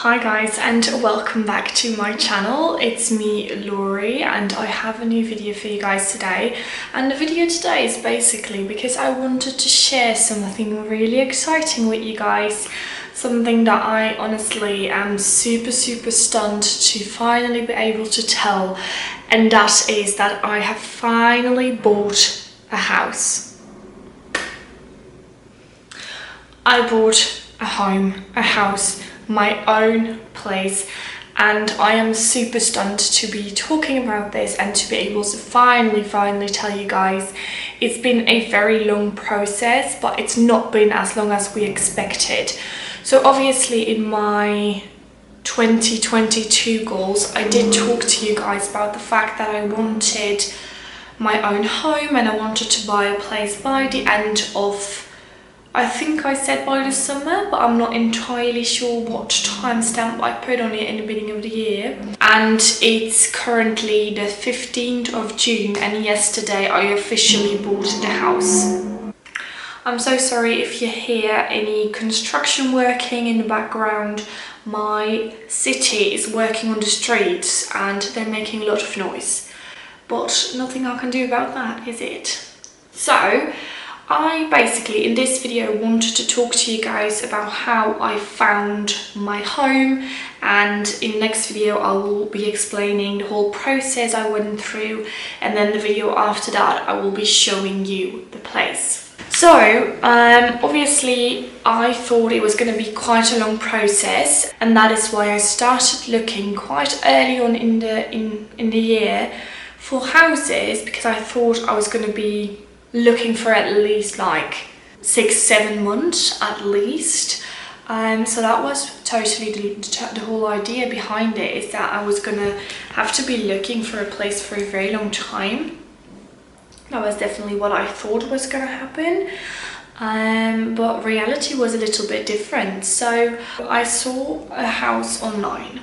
Hi guys, and welcome back to my channel. It's me, Laurie, and I have a new video for you guys today. And the video today is basically because I wanted to share something really exciting with you guys. Something that I honestly am super stunned to finally be able to tell. And that is that I have finally bought a house. I bought a home, a house, my own place, and I am super stunned to be talking about this and to be able to finally tell you guys. It's been a very long process, but it's not been as long as we expected. So obviously in my 2022 goals, I did talk to you guys about the fact that I wanted my own home and I wanted to buy a place by the end of, I think I said by the summer, but I'm not entirely sure what timestamp I put on it in the beginning of the year. And it's currently the 15th of June, and yesterday I officially bought the house. I'm so sorry if you hear any construction working in the background. My city is working on the streets and they're making a lot of noise. But nothing I can do about that, is it? So, I basically in this video wanted to talk to you guys about how I found my home, and in the next video I will be explaining the whole process I went through, and then the video after that I will be showing you the place. So obviously I thought it was going to be quite a long process, and that is why I started looking quite early on in the year for houses, because I thought I was going to be looking for at least like 6-7 months at least. So that was totally the whole idea behind it, is that I was gonna have to be looking for a place for a very long time. That was definitely what I thought was gonna happen, but reality was a little bit different. So I saw a house online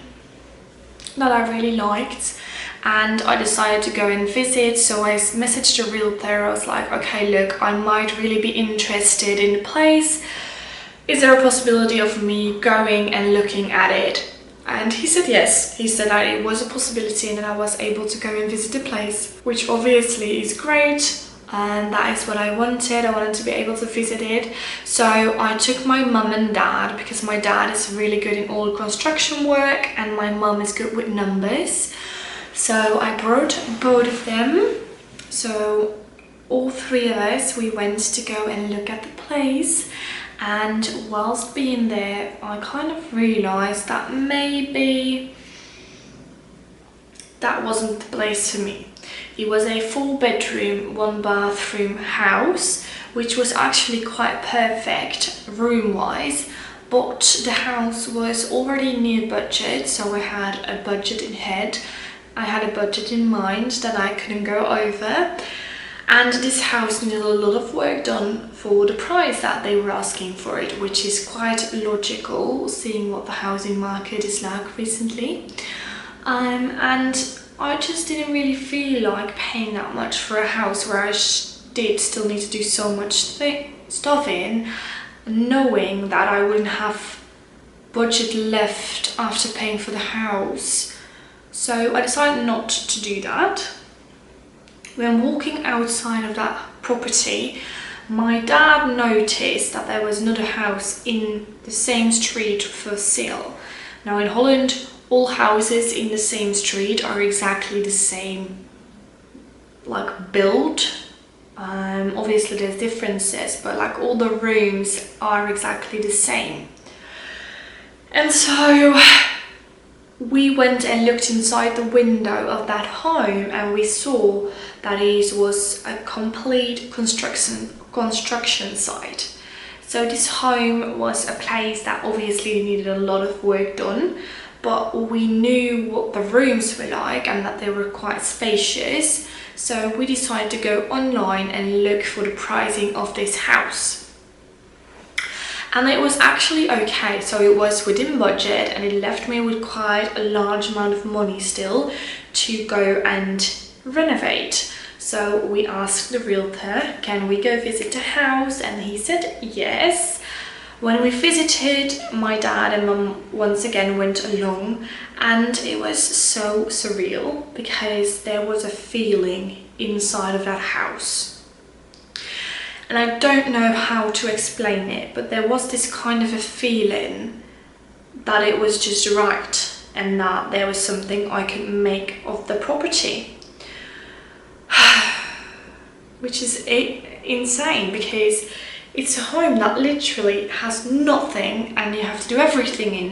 that I really liked, and I decided to go and visit. So I messaged a realtor. I was like, okay, look, I might really be interested in the place. Is there a possibility of me going and looking at it? And he said yes. He said that it was a possibility and that I was able to go and visit the place, which obviously is great. And that is what I wanted. I wanted to be able to visit it. So I took my mum and dad, because my dad is really good in all construction work and my mum is good with numbers. So I brought both of them. So all three of us, we went to go and look at the place. And whilst being there, I kind of realized that maybe that wasn't the place for me. It was a 4-bedroom, 1-bathroom house, which was actually quite perfect room-wise. But the house was already near budget, so I had a budget in head. I had a budget in mind that I couldn't go over, and this house needed a lot of work done for the price that they were asking for it, which is quite logical seeing what the housing market is like recently. And I just didn't really feel like paying that much for a house where I did still need to do so much stuff in, knowing that I wouldn't have budget left after paying for the house. So I decided not to do that. When walking outside of that property, my dad noticed that there was another house in the same street for sale. Now in Holland, all houses in the same street are exactly the same like build. Obviously there's differences, but like all the rooms are exactly the same. And so we went and looked inside the window of that home, and we saw that it was a complete construction site. So this home was a place that obviously needed a lot of work done, but we knew what the rooms were like and that they were quite spacious. So we decided to go online and look for the pricing of this house. And it was actually okay, so it was within budget, and it left me with quite a large amount of money still to go and renovate. So we asked the realtor, can we go visit the house? And he said yes. When we visited, my dad and mum once again went along, and it was so surreal because there was a feeling inside of that house. And I don't know how to explain it, but there was this kind of a feeling that it was just right and that there was something I could make of the property. Which is insane because it's a home that literally has nothing and you have to do everything in.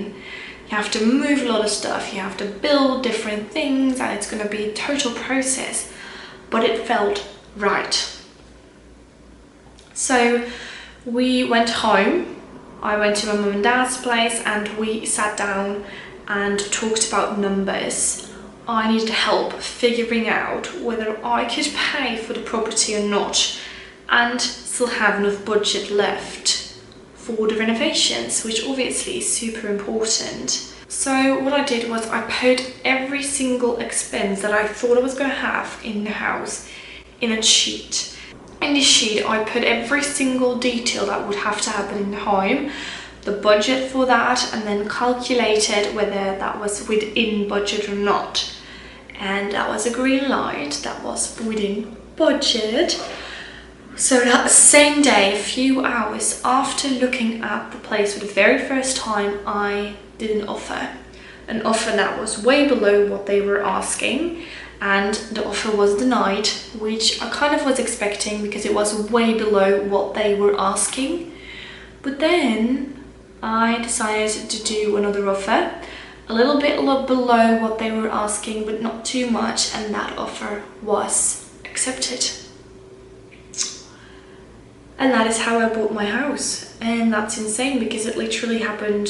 You have to move a lot of stuff, you have to build different things, and it's going to be a total process. But it felt right. So we went home. I went to my mum and dad's place and we sat down and talked about numbers. I needed help figuring out whether I could pay for the property or not and still have enough budget left for the renovations, which obviously is super important. So what I did was I put every single expense that I thought I was going to have in the house in a sheet. In this sheet I put every single detail that would have to happen in the home, the budget for that, and then calculated whether that was within budget or not. And that was a green light, that was within budget. So that same day, a few hours after looking at the place for the very first time, I did an offer that was way below what they were asking, and the offer was denied, which I kind of was expecting because it was way below what they were asking. But then I decided to do another offer, a little bit below what they were asking, but not too much, and that offer was accepted. And that is how I bought my house. And that's insane because it literally happened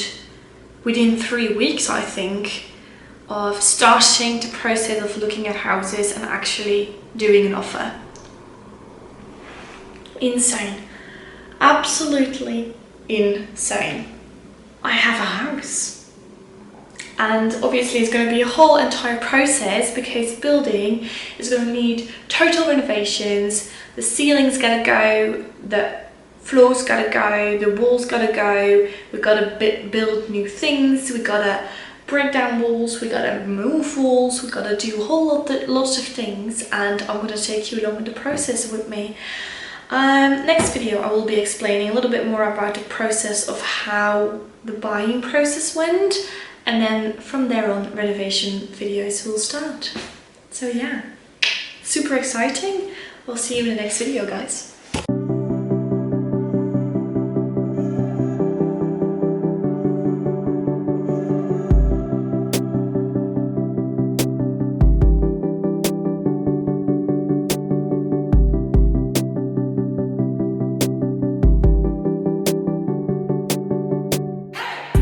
within 3 weeks, I think, of starting the process of looking at houses and actually doing an offer. Insane. Absolutely insane. I have a house. And obviously it's going to be a whole entire process because building is going to need total renovations. The ceiling's got to go, the floor's got to go, the walls got to go. We've got to build new things. We've got to break down walls. We've got to move walls. We've got to do a whole lot of things. And I'm going to take you along in the process with me. Next video I will be explaining a little bit more about the process of how the buying process went. And then from there on, renovation videos will start. So yeah, super exciting. I'll see you in the next video, guys.